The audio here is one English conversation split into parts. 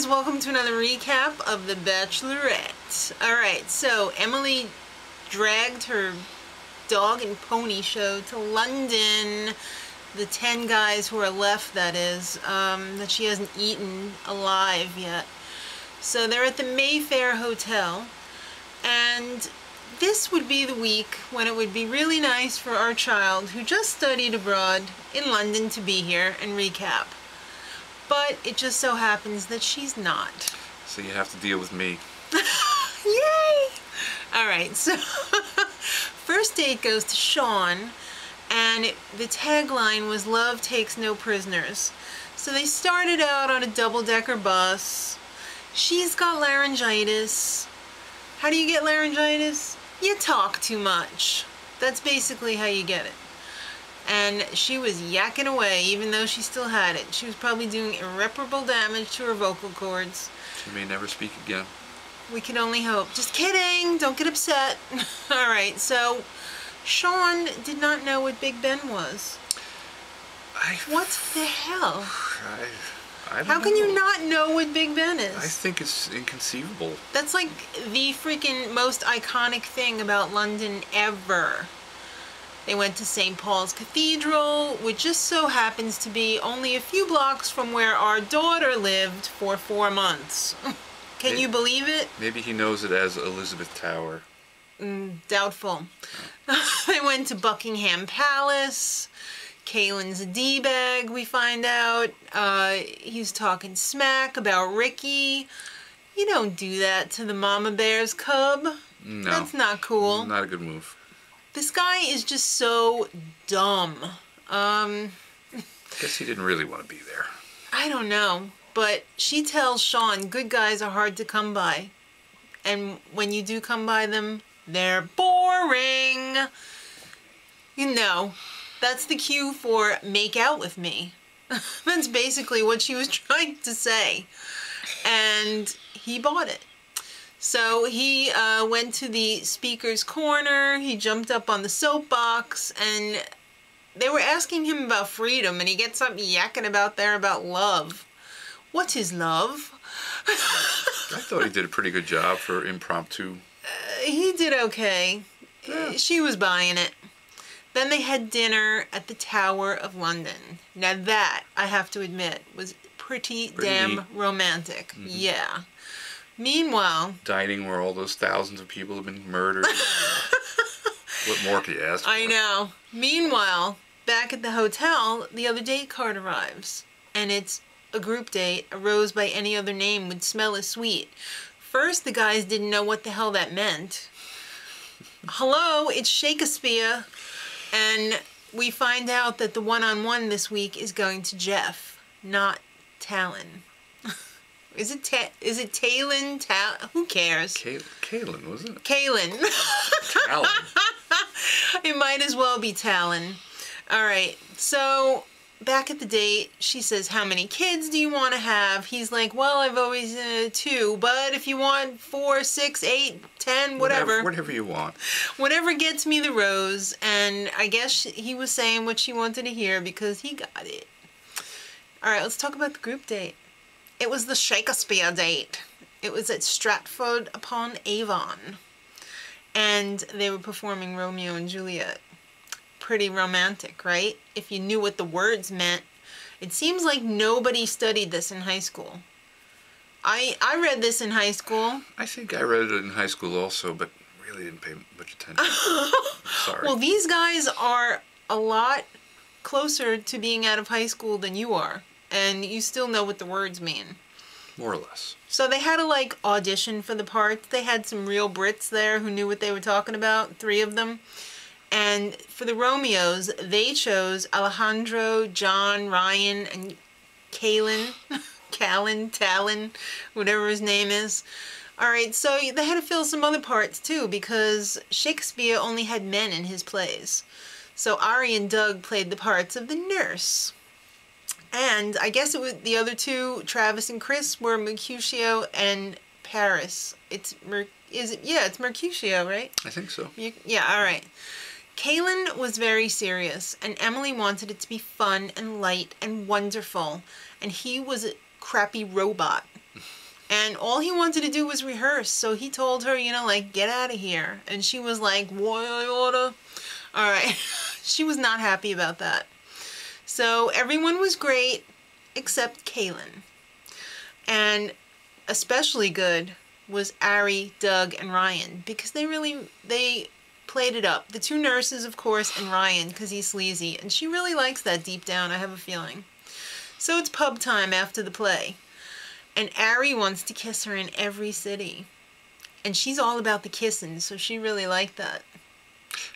welcome to another recap of The Bachelorette. Alright, so Emily dragged her dog and pony show to London. The 10 guys who are left, that is, that she hasn't eaten alive yet. So they're at the Mayfair Hotel, and this would be the week when it would be really nice for our child who just studied abroad in London to be here and recap. But it just so happens that she's not. So you have to deal with me. Yay! Alright, so first date goes to Sean, and the tagline was "Love takes no prisoners." So they started out on a double-decker bus. She's got laryngitis. How do you get laryngitis? You talk too much. That's basically how you get it. And she was yakking away even though she still had it. She was probably doing irreparable damage to her vocal cords. She may never speak again. We can only hope. Just kidding! Don't get upset. Alright, so Sean did not know what Big Ben was. What the hell? I don't How can know. you not know what Big Ben is? I think it's inconceivable. That's like the freaking most iconic thing about London ever. They went to St. Paul's Cathedral, which just so happens to be only a few blocks from where our daughter lived for 4 months. Can you believe it? Maybe he knows it as Elizabeth Tower. Doubtful. They went to Buckingham Palace. Kaylin's a D-bag, we find out. He's talking smack about Ricky. You don't do that to the mama bear's cub. No. That's not cool. Not a good move. This guy is just so dumb. Guess he didn't really want to be there. I don't know. But she tells Sean good guys are hard to come by. And when you do come by them, they're boring. You know, that's the cue for make out with me. That's basically what she was trying to say. And he bought it. So he went to the speaker's corner, he jumped up on the soapbox, and they were asking him about freedom, and he gets up yakking about love. What's his love? I thought he did a pretty good job for impromptu. He did okay. Yeah. She was buying it. Then they had dinner at the Tower of London. Now that, I have to admit, was pretty damn neat. Romantic. Mm-hmm. Yeah. Meanwhile... Dining where all those thousands of people have been murdered. What more could you ask for? I know. Meanwhile, back at the hotel, the other date card arrives. And it's a group date. A rose by any other name would smell as sweet. First, the guys didn't know what the hell that meant. Hello, it's Shakespeare. And we find out that the one-on-one this week is going to Jeff, not Talon. Is it Talon? Who cares? Kaylin, wasn't it? Kaylin. Talon. It might as well be Talon. Alright, so back at the date, she says, how many kids do you want to have? He's like, well, I've always 2, but if you want 4, 6, 8, 10, whatever. Whatever you want. Whatever gets me the rose. And I guess he was saying what she wanted to hear because he got it. Alright, let's talk about the group date. It was the Shakespeare date. It was at Stratford-upon-Avon. And they were performing Romeo and Juliet. Pretty romantic, right? If you knew what the words meant. It seems like nobody studied this in high school. I read this in high school. I think I read it in high school also, but really didn't pay much attention. Sorry. Well, these guys are a lot closer to being out of high school than you are. And you still know what the words mean. More or less. So they had to, like, audition for the parts. They had some real Brits there who knew what they were talking about, 3 of them. And for the Romeos, they chose Alejandro, John, Ryan, and Kaylin. Talon, whatever his name is. Alright, so they had to fill some other parts, too, because Shakespeare only had men in his plays. So Ari and Doug played the parts of the nurse. And I guess it was the other 2, Travis and Chris, were Mercutio and Paris. It's Mercutio, right? I think so. Yeah, alright. Kaylin was very serious, and Emily wanted it to be fun and light and wonderful, and he was a crappy robot. And all he wanted to do was rehearse. So he told her, you know, like, get out of here. And she was like, what I order? All right. She was not happy about that. So everyone was great except Kaylin. And especially good was Ari, Doug, and Ryan, because they played it up. The two nurses, of course, and Ryan, because he's sleazy. And she really likes that deep down, I have a feeling. So it's pub time after the play. And Ari wants to kiss her in every city. And she's all about the kissing, so she really liked that.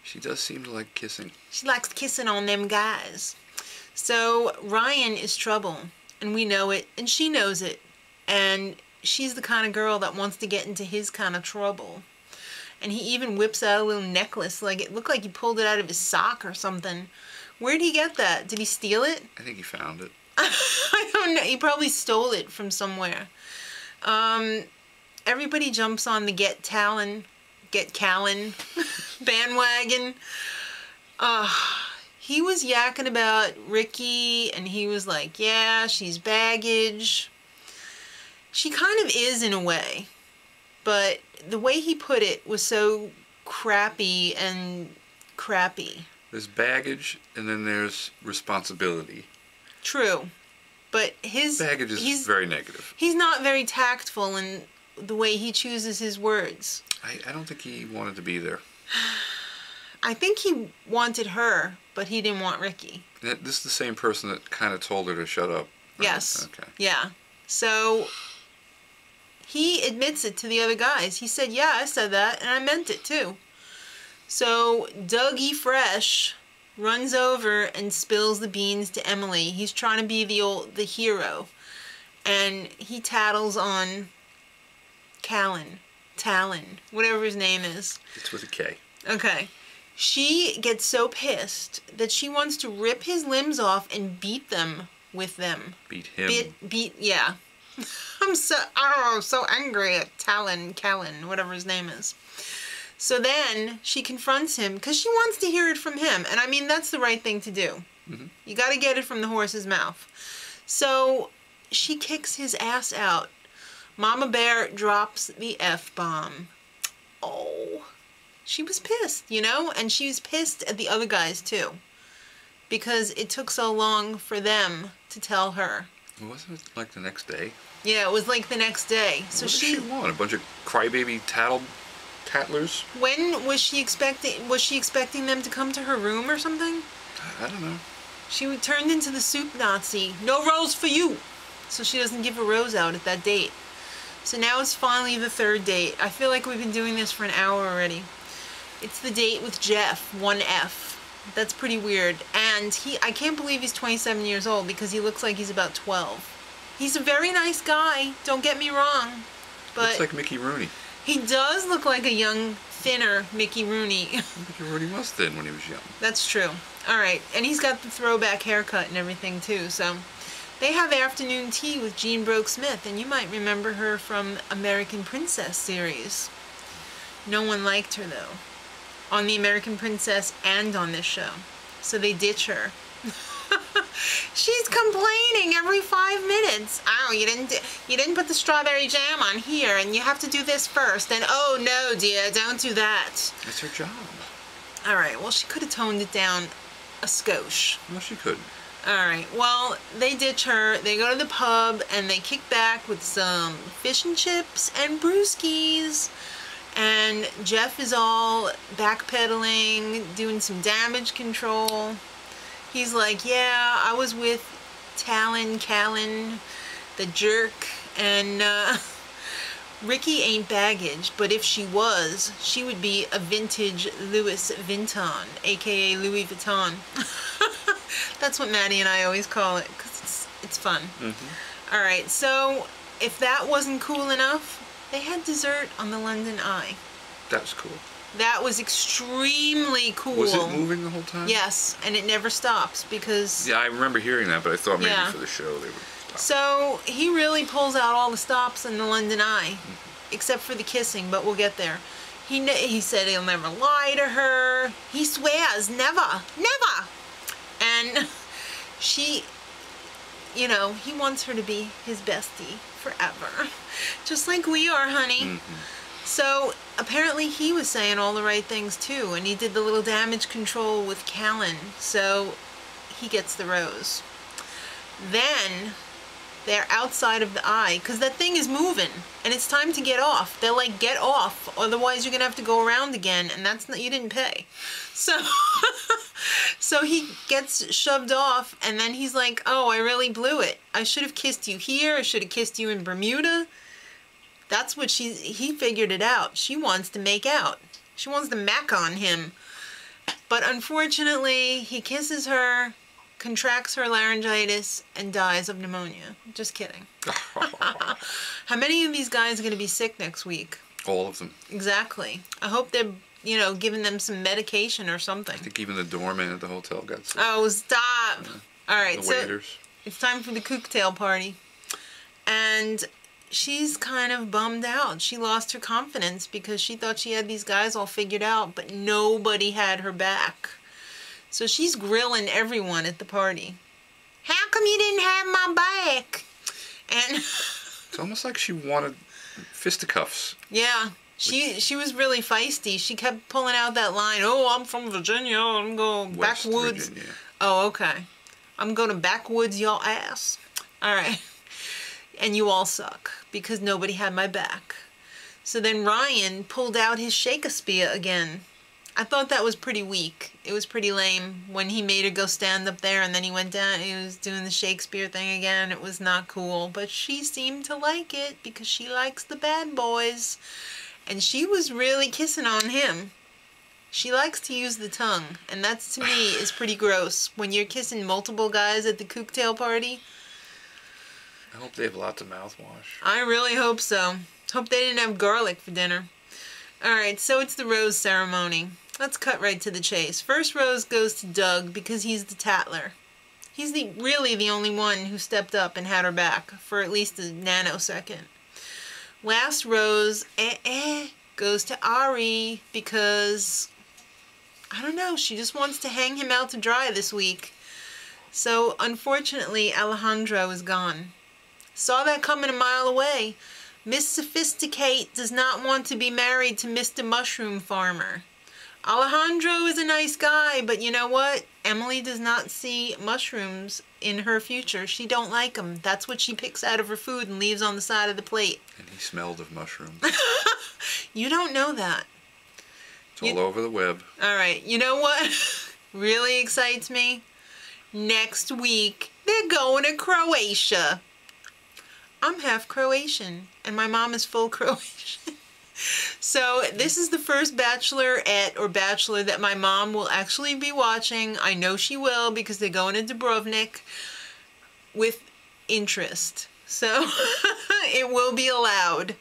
She does seem to like kissing. She likes kissing on them guys. So Ryan is trouble, and we know it, and she knows it. And she's the kind of girl that wants to get into his kind of trouble. And he even whips out a little necklace, like it looked like he pulled it out of his sock or something. Where'd he get that? Did he steal it? I think he found it. I don't know. He probably stole it from somewhere. Everybody jumps on the Get Callan bandwagon. He was yakking about Ricky, and he was like, yeah, she's baggage. She kind of is in a way, but the way he put it was so crappy. There's baggage, and then there's responsibility. True. But his baggage is very negative. He's not very tactful in the way he chooses his words. I don't think he wanted to be there. I think he wanted her, but he didn't want Ricky. This is the same person that kind of told her to shut up. Right? Yes. Okay. Yeah. So he admits it to the other guys. He said, yeah, I said that, and I meant it too. So Dougie Fresh runs over and spills the beans to Emily. He's trying to be the hero. And he tattles on Talon, whatever his name is. It's with a K. Okay. She gets so pissed that she wants to rip his limbs off and beat them with them. Beat him. Yeah. I'm so angry at Callan, whatever his name is. So then she confronts him because she wants to hear it from him. And I mean, that's the right thing to do. Mm-hmm. You got to get it from the horse's mouth. So she kicks his ass out. Mama Bear drops the F-bomb. Oh. She was pissed, you know? And she was pissed at the other guys, too. Because it took so long for them to tell her. Wasn't it like the next day? Yeah, it was like the next day. So what did she want? A bunch of crybaby tattlers? When was she expecting? Was she expecting them to come to her room or something? I don't know. She turned into the soup Nazi. No rose for you. So she doesn't give a rose out at that date. So now it's finally the third date. I feel like we've been doing this for an hour already. It's the date with Jeff, 1F. That's pretty weird. And I can't believe he's 27 years old because he looks like he's about 12. He's a very nice guy, don't get me wrong. But looks like Mickey Rooney. He does look like a young, thinner Mickey Rooney. Mickey Rooney was thin when he was young. That's true. Alright, and he's got the throwback haircut and everything too, so... They have afternoon tea with Jean Broke-Smith, and you might remember her from American Princess series. No one liked her, though. On the American Princess and on this show. So they ditch her. She's complaining every 5 minutes. Oh, you didn't put the strawberry jam on here, and you have to do this first. And oh no, dear, don't do that. That's her job. All right. Well, she could have toned it down a skosh. No, she couldn't. All right. Well, they ditch her. They go to the pub and they kick back with some fish and chips and brewskis. And Jeff is all backpedaling, doing some damage control. He's like, yeah, I was with Callan, the jerk, and Ricky ain't baggage, but if she was, she would be a vintage Louis Vuitton, aka Louis Vuitton. That's what Maddie and I always call it, because it's fun. Mm-hmm. All right, so if that wasn't cool enough, they had dessert on the London Eye. That was cool. That was extremely cool. Was it moving the whole time? Yes, and it never stops because... Yeah, I remember hearing that, but I thought maybe for the show they would stop. So he really pulls out all the stops in the London Eye, except for the kissing, but we'll get there. He said he'll never lie to her. He swears, never, never. And you know, he wants her to be his bestie forever. Just like we are, honey. Mm-hmm. So apparently he was saying all the right things too, and he did the little damage control with Callan, so he gets the rose. Then they're outside of the eye, because that thing is moving, and it's time to get off. They're like, get off, otherwise you're going to have to go around again, and that's not, you didn't pay. So, so he gets shoved off, and then he's like, oh, I really blew it. I should have kissed you here, I should have kissed you in Bermuda. That's what he figured it out. She wants to make out. She wants to mac on him. But unfortunately, he kisses her, contracts her laryngitis, and dies of pneumonia. Just kidding. How many of these guys are going to be sick next week? All of them. Exactly. I hope they're, you know, giving them some medication or something. I think even the doorman at the hotel got sick. Oh, stop. Yeah. All right, The so waiters. it's time for the cocktail party. And she's kind of bummed out. She lost her confidence because she thought she had these guys all figured out, but nobody had her back. So she's grilling everyone at the party. How come you didn't have my back? And It's almost like she wanted fisticuffs. yeah, she was really feisty. She kept pulling out that line, oh, I'm from Virginia, I'm going West backwoods. Virginia. Oh, okay. I'm going to backwoods y'all ass. All right. And you all suck because nobody had my back. So then Ryan pulled out his Shakespeare again. I thought that was pretty weak. It was pretty lame when he made her go stand up there and then he went down. He was doing the Shakespeare thing again. It was not cool. But she seemed to like it because she likes the bad boys. And she was really kissing on him. She likes to use the tongue. And that, to me, is pretty gross. When you're kissing multiple guys at the cocktail party. I hope they have lots of mouthwash. I really hope so. Hope they didn't have garlic for dinner. Alright, so it's the rose ceremony. Let's cut right to the chase. First rose goes to Doug because he's the tattler. He's really the only one who stepped up and had her back for at least a nanosecond. Last rose, goes to Ari because, I don't know, she just wants to hang him out to dry this week. So, unfortunately, Alejandro is gone. Saw that coming a mile away. Miss Sophisticate does not want to be married to Mr. Mushroom Farmer. Alejandro is a nice guy, but you know what? Emily does not see mushrooms in her future. She don't like them. That's what she picks out of her food and leaves on the side of the plate. And he smelled of mushrooms. You don't know that. It's all over the web. All right. You know what really excites me? Next week, they're going to Croatia. I'm half Croatian, and my mom is full Croatian. So this is the first Bachelorette or Bachelor that my mom will actually be watching. I know she will because they're going to Dubrovnik with interest. So it will be allowed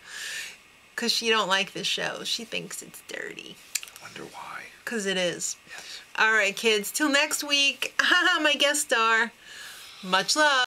because she don't like this show. She thinks it's dirty. I wonder why. Because it is. Yes. All right, kids. Till next week. Haha, my guest star. Much love.